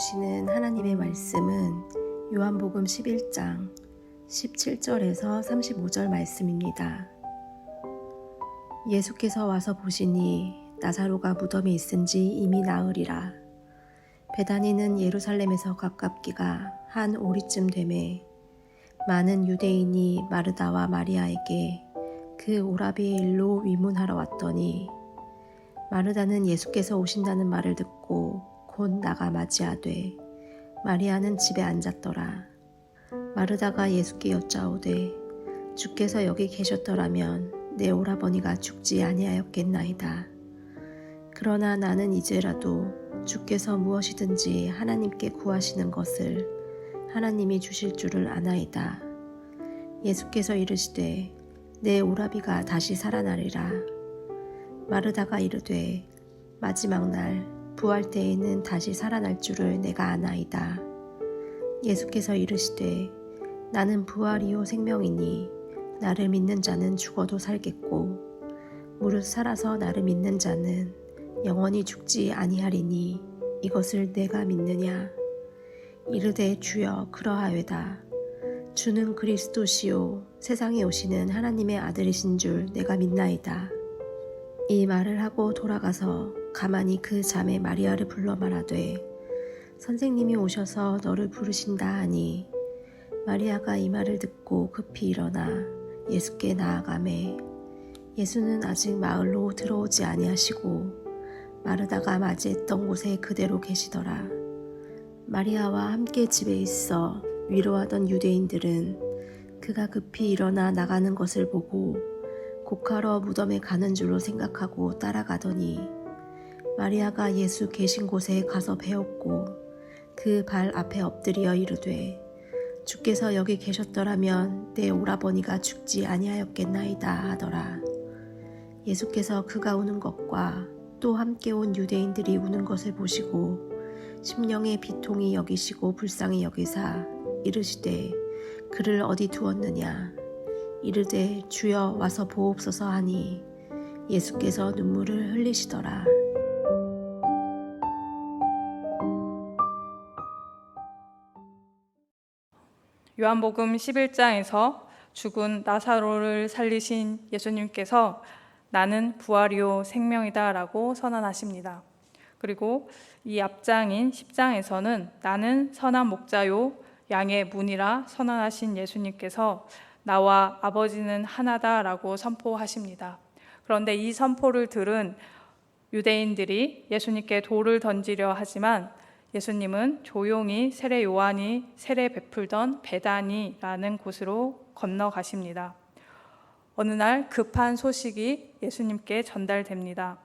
주시는 하나님의 말씀은 요한복음 11장 17절에서 35절 말씀입니다. 예수께서 와서 보시니 나사로가 무덤에 있은지 이미 나으리라. 베다니는 예루살렘에서 가깝기가 한 오리쯤 되매 많은 유대인이 마르다와 마리아에게 그 오라비의 일로 위문하러 왔더니 마르다는 예수께서 오신다는 말을 듣고 곧 나가 맞이하되 마리아는 집에 앉았더라. 마르다가 예수께 여짜오되 주께서 여기 계셨더라면 내 오라버니가 죽지 아니하였겠나이다. 그러나 나는 이제라도 주께서 무엇이든지 하나님께 구하시는 것을 하나님이 주실 줄을 아나이다. 예수께서 이르시되 내 오라비가 다시 살아나리라. 마르다가 이르되 마지막 날 부활 때에는 다시 살아날 줄을 내가 아나이다. 예수께서 이르시되 나는 부활이요 생명이니 나를 믿는 자는 죽어도 살겠고 무릇 살아서 나를 믿는 자는 영원히 죽지 아니하리니 이것을 내가 믿느냐. 이르되 주여 그러하외다. 주는 그리스도시요 세상에 오시는 하나님의 아들이신 줄 내가 믿나이다. 이 말을 하고 돌아가서 가만히 그 자매 마리아를 불러 말하되 선생님이 오셔서 너를 부르신다 하니 마리아가 이 말을 듣고 급히 일어나 예수께 나아가매 예수는 아직 마을로 들어오지 아니하시고 마르다가 맞이했던 곳에 그대로 계시더라. 마리아와 함께 집에 있어 위로하던 유대인들은 그가 급히 일어나 나가는 것을 보고 곡하러 무덤에 가는 줄로 생각하고 따라가더니 마리아가 예수 계신 곳에 가서 배웠고 그 발 앞에 엎드려 이르되 주께서 여기 계셨더라면 내 오라버니가 죽지 아니하였겠나이다 하더라. 예수께서 그가 우는 것과 또 함께 온 유대인들이 우는 것을 보시고 심령의 비통이 여기시고 불쌍히 여기사 이르시되 그를 어디 두었느냐. 이르되 주여 와서 보옵소서 하니 예수께서 눈물을 흘리시더라. 요한복음 11장에서 죽은 나사로를 살리신 예수님께서 나는 부활이요 생명이다 라고 선언하십니다. 그리고 이 앞장인 10장에서는 나는 선한 목자요 양의 문이라 선언하신 예수님께서 나와 아버지는 하나다 라고 선포하십니다. 그런데 이 선포를 들은 유대인들이 예수님께 돌을 던지려 하지만 예수님은 조용히 세례 요한이 세례 베풀던 베다니라는 곳으로 건너가십니다. 어느 날 급한 소식이 예수님께 전달됩니다.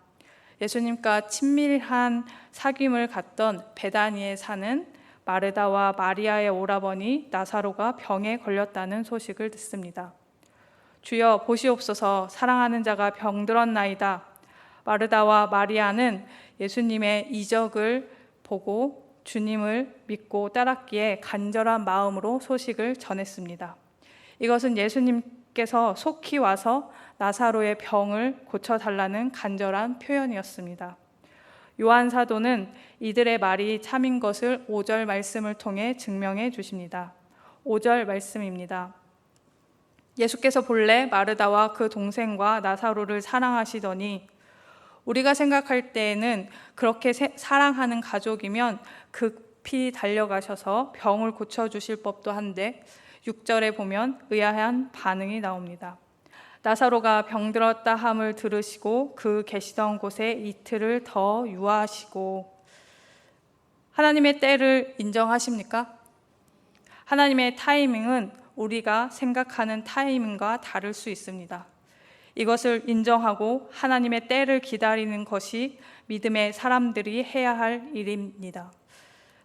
예수님과 친밀한 사귐을 갖던 베다니에 사는 마르다와 마리아의 오라버니 나사로가 병에 걸렸다는 소식을 듣습니다. 주여 보시옵소서 사랑하는 자가 병들었나이다. 마르다와 마리아는 예수님의 이적을 보고 주님을 믿고 따랐기에 간절한 마음으로 소식을 전했습니다. 이것은 예수님께서 속히 와서 나사로의 병을 고쳐달라는 간절한 표현이었습니다. 요한 사도는 이들의 말이 참인 것을 5절 말씀을 통해 증명해 주십니다. 5절 말씀입니다. 예수께서 본래 마르다와 그 동생과 나사로를 사랑하시더니 우리가 생각할 때에는 그렇게 사랑하는 가족이면 급히 달려가셔서 병을 고쳐주실 법도 한데 6절에 보면 의아한 반응이 나옵니다. 나사로가 병들었다 함을 들으시고 그 계시던 곳에 이틀을 더 유하시고. 하나님의 때를 인정하십니까? 하나님의 타이밍은 우리가 생각하는 타이밍과 다를 수 있습니다. 이것을 인정하고 하나님의 때를 기다리는 것이 믿음의 사람들이 해야 할 일입니다.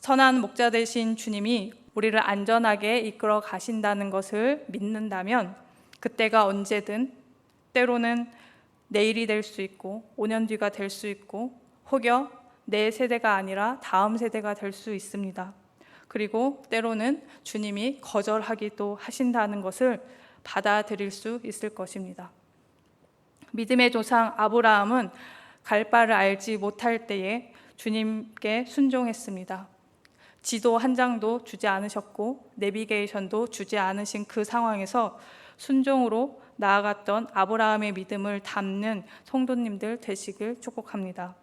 선한 목자 되신 주님이 우리를 안전하게 이끌어 가신다는 것을 믿는다면 그때가 언제든 때로는 내일이 될 수 있고 5년 뒤가 될 수 있고 혹여 내 세대가 아니라 다음 세대가 될 수 있습니다. 그리고 때로는 주님이 거절하기도 하신다는 것을 받아들일 수 있을 것입니다. 믿음의 조상 아브라함은 갈 바를 알지 못할 때에 주님께 순종했습니다. 지도 한 장도 주지 않으셨고 내비게이션도 주지 않으신 그 상황에서 순종으로 나아갔던 아브라함의 믿음을 담는 성도님들 되시길 축복합니다.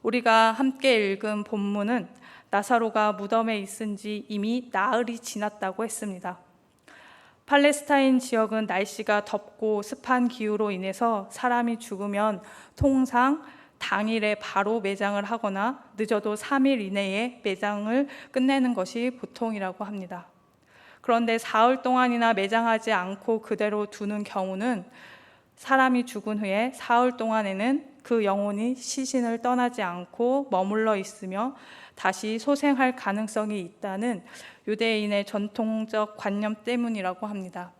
우리가 함께 읽은 본문은 나사로가 무덤에 있은 지 이미 나흘이 지났다고 했습니다. 팔레스타인 지역은 날씨가 덥고 습한 기후로 인해서 사람이 죽으면 통상 당일에 바로 매장을 하거나 늦어도 3일 이내에 매장을 끝내는 것이 보통이라고 합니다. 그런데 사흘 동안이나 매장하지 않고 그대로 두는 경우는 사람이 죽은 후에 사흘 동안에는 그 영혼이 시신을 떠나지 않고 머물러 있으며 다시 소생할 가능성이 있다는 유대인의 전통적 관념 때문이라고 합니다.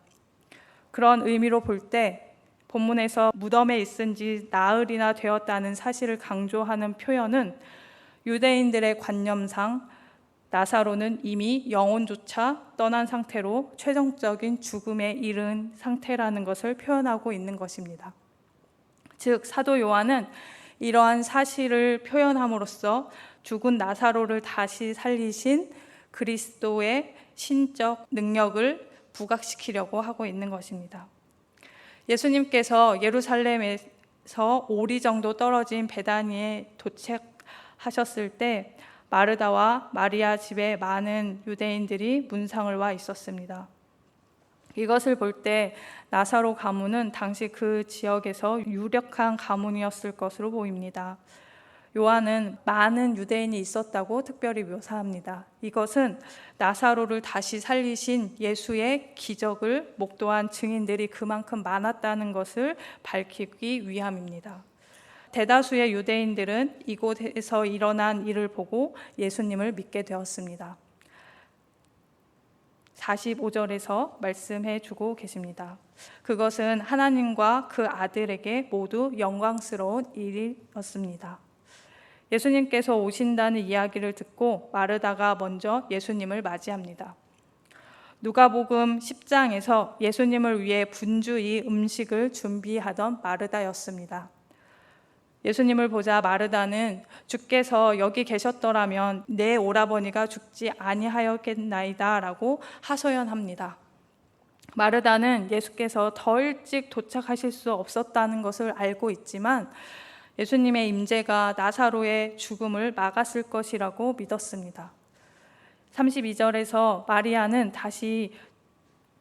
그런 의미로 볼 때 본문에서 무덤에 있은 지 나흘이나 되었다는 사실을 강조하는 표현은 유대인들의 관념상 나사로는 이미 영혼조차 떠난 상태로 최종적인 죽음에 이른 상태라는 것을 표현하고 있는 것입니다. 즉 사도 요한은 이러한 사실을 표현함으로써 죽은 나사로를 다시 살리신 그리스도의 신적 능력을 부각시키려고 하고 있는 것입니다. 예수님께서 예루살렘에서 오리 정도 떨어진 베다니에 도착하셨을 때 마르다와 마리아 집에 많은 유대인들이 문상을 와 있었습니다. 이것을 볼 때 나사로 가문은 당시 그 지역에서 유력한 가문이었을 것으로 보입니다. 요한은 많은 유대인이 있었다고 특별히 묘사합니다. 이것은 나사로를 다시 살리신 예수의 기적을 목도한 증인들이 그만큼 많았다는 것을 밝히기 위함입니다. 대다수의 유대인들은 이곳에서 일어난 일을 보고 예수님을 믿게 되었습니다. 45절에서 말씀해 주고 계십니다. 그것은 하나님과 그 아들에게 모두 영광스러운 일이었습니다. 예수님께서 오신다는 이야기를 듣고 마르다가 먼저 예수님을 맞이합니다. 누가복음 10장에서 예수님을 위해 분주히 음식을 준비하던 마르다였습니다. 예수님을 보자 마르다는 주께서 여기 계셨더라면 내 오라버니가 죽지 아니하였겠나이다 라고 하소연합니다. 마르다는 예수께서 더 일찍 도착하실 수 없었다는 것을 알고 있지만 예수님의 임재가 나사로의 죽음을 막았을 것이라고 믿었습니다. 32절에서 마리아는 다시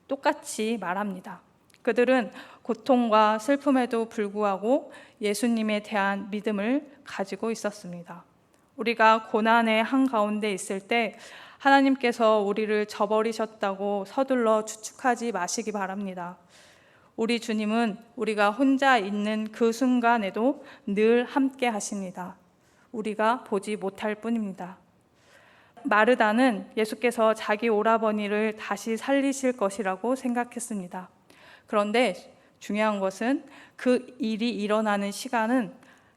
똑같이 말합니다. 그들은 고통과 슬픔에도 불구하고 예수님에 대한 믿음을 가지고 있었습니다. 우리가 고난의 한가운데 있을 때 하나님께서 우리를 저버리셨다고 서둘러 추측하지 마시기 바랍니다. 우리 주님은 우리가 혼자 있는 그 순간에도 늘 함께 하십니다. 우리가 보지 못할 뿐입니다. 마르다는 예수께서 자기 오라버니를 다시 살리실 것이라고 생각했습니다. 그런데 중요한 것은 그 일이 일어나는 시간은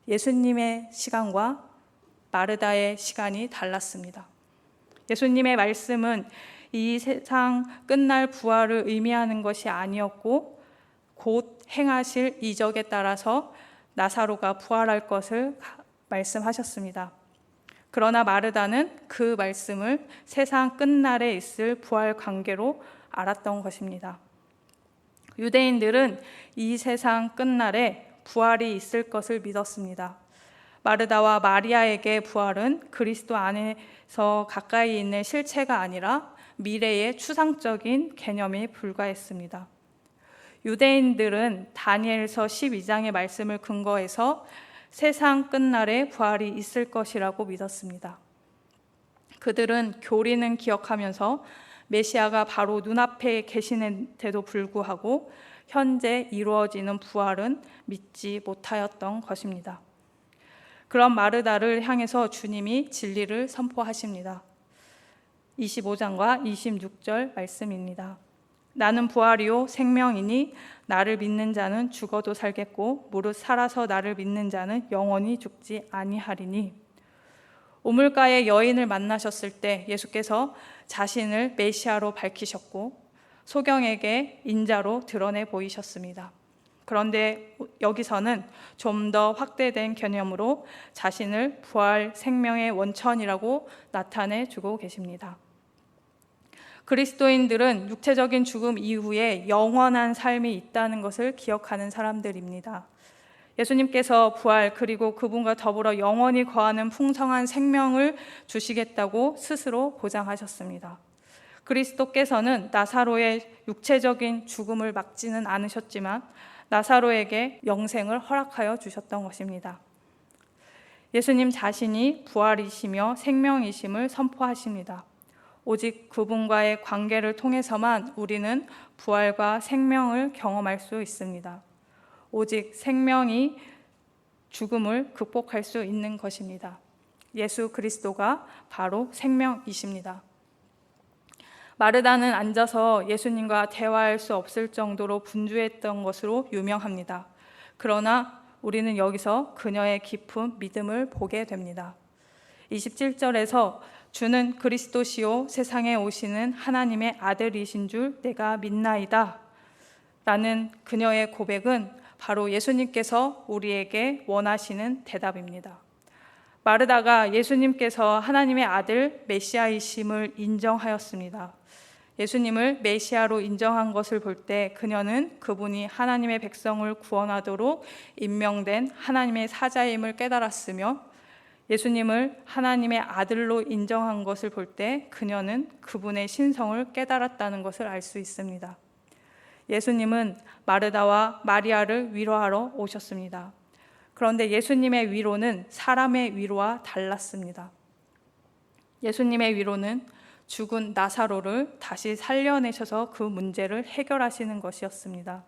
예수님의 시간과 마르다의 시간이 달랐습니다. 예수님의 말씀은 이 세상 끝날 부활을 의미하는 것이 아니었고 곧 행하실 이적에 따라서 나사로가 부활할 것을 말씀하셨습니다. 그러나 마르다는 그 말씀을 세상 끝날에 있을 부활 관계로 알았던 것입니다. 유대인들은 이 세상 끝날에 부활이 있을 것을 믿었습니다. 마르다와 마리아에게 부활은 그리스도 안에서 가까이 있는 실체가 아니라 미래의 추상적인 개념에 불과했습니다. 유대인들은 다니엘서 12장의 말씀을 근거해서 세상 끝날에 부활이 있을 것이라고 믿었습니다. 그들은 교리는 기억하면서 메시아가 바로 눈앞에 계시는데도 불구하고 현재 이루어지는 부활은 믿지 못하였던 것입니다. 그런 마르다를 향해서 주님이 진리를 선포하십니다. 25장과 26절 말씀입니다. 나는 부활이요 생명이니 나를 믿는 자는 죽어도 살겠고 무릇 살아서 나를 믿는 자는 영원히 죽지 아니하리니. 우물가의 여인을 만나셨을 때 예수께서 자신을 메시아로 밝히셨고 소경에게 인자로 드러내 보이셨습니다. 그런데 여기서는 좀 더 확대된 개념으로 자신을 부활 생명의 원천이라고 나타내 주고 계십니다. 그리스도인들은 육체적인 죽음 이후에 영원한 삶이 있다는 것을 기억하는 사람들입니다. 예수님께서 부활 그리고 그분과 더불어 영원히 거하는 풍성한 생명을 주시겠다고 스스로 보장하셨습니다. 그리스도께서는 나사로의 육체적인 죽음을 막지는 않으셨지만 나사로에게 영생을 허락하여 주셨던 것입니다. 예수님 자신이 부활이시며 생명이심을 선포하십니다. 오직 그분과의 관계를 통해서만 우리는 부활과 생명을 경험할 수 있습니다. 오직 생명이 죽음을 극복할 수 있는 것입니다. 예수 그리스도가 바로 생명이십니다. 마르다는 앉아서 예수님과 대화할 수 없을 정도로 분주했던 것으로 유명합니다. 그러나 우리는 여기서 그녀의 깊은 믿음을 보게 됩니다. 27절에서 주는 그리스도시요 세상에 오시는 하나님의 아들이신 줄 내가 믿나이다 라는 그녀의 고백은 바로 예수님께서 우리에게 원하시는 대답입니다. 마르다가 예수님께서 하나님의 아들 메시아이심을 인정하였습니다. 예수님을 메시아로 인정한 것을 볼 때 그녀는 그분이 하나님의 백성을 구원하도록 임명된 하나님의 사자임을 깨달았으며, 예수님을 하나님의 아들로 인정한 것을 볼 때 그녀는 그분의 신성을 깨달았다는 것을 알 수 있습니다. 예수님은 마르다와 마리아를 위로하러 오셨습니다. 그런데 예수님의 위로는 사람의 위로와 달랐습니다. 예수님의 위로는 죽은 나사로를 다시 살려내셔서 그 문제를 해결하시는 것이었습니다.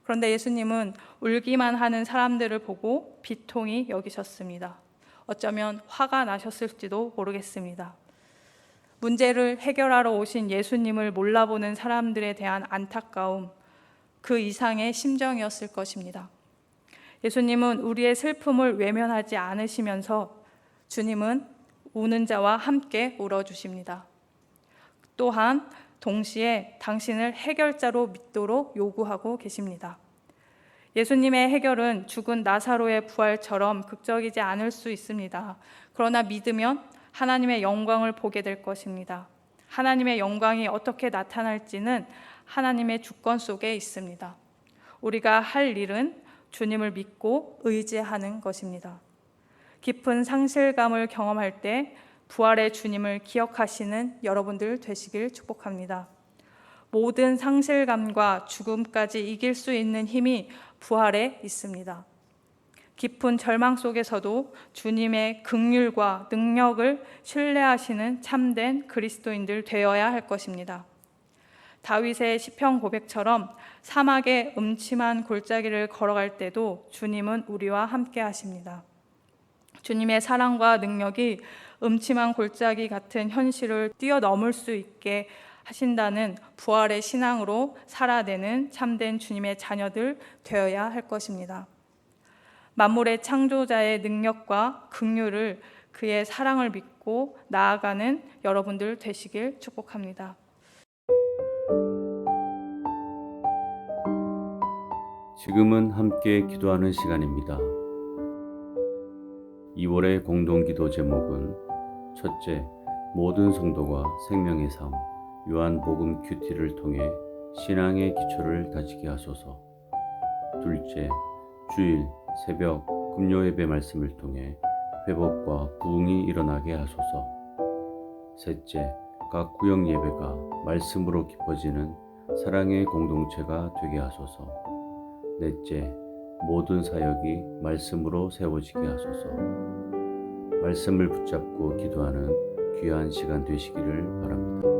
그런데 예수님은 울기만 하는 사람들을 보고 비통히 여기셨습니다. 어쩌면 화가 나셨을지도 모르겠습니다. 문제를 해결하러 오신 예수님을 몰라보는 사람들에 대한 안타까움, 그 이상의 심정이었을 것입니다. 예수님은 우리의 슬픔을 외면하지 않으시면서 주님은 우는 자와 함께 울어주십니다. 또한 동시에 당신을 해결자로 믿도록 요구하고 계십니다. 예수님의 해결은 죽은 나사로의 부활처럼 극적이지 않을 수 있습니다. 그러나 믿으면 하나님의 영광을 보게 될 것입니다. 하나님의 영광이 어떻게 나타날지는 하나님의 주권 속에 있습니다. 우리가 할 일은 주님을 믿고 의지하는 것입니다. 깊은 상실감을 경험할 때 부활의 주님을 기억하시는 여러분들 되시길 축복합니다. 모든 상실감과 죽음까지 이길 수 있는 힘이 부활에 있습니다. 깊은 절망 속에서도 주님의 긍휼과 능력을 신뢰하시는 참된 그리스도인들 되어야 할 것입니다. 다윗의 시편 고백처럼 사막의 음침한 골짜기를 걸어갈 때도 주님은 우리와 함께 하십니다. 주님의 사랑과 능력이 음침한 골짜기 같은 현실을 뛰어넘을 수 있게 하신다는 부활의 신앙으로 살아내는 참된 주님의 자녀들 되어야 할 것입니다. 만물의 창조자의 능력과 긍휼을, 그의 사랑을 믿고 나아가는 여러분들 되시길 축복합니다. 지금은 함께 기도하는 시간입니다. 2월의 공동기도 제목은 첫째, 모든 성도가 생명의 삶, 요한복음 큐티를 통해 신앙의 기초를 다지게 하소서. 둘째, 주일, 새벽, 금요예배 말씀을 통해 회복과 부흥이 일어나게 하소서. 셋째, 각 구역 예배가 말씀으로 깊어지는 사랑의 공동체가 되게 하소서. 넷째, 모든 사역이 말씀으로 세워지게 하소서. 말씀을 붙잡고 기도하는 귀한 시간 되시기를 바랍니다.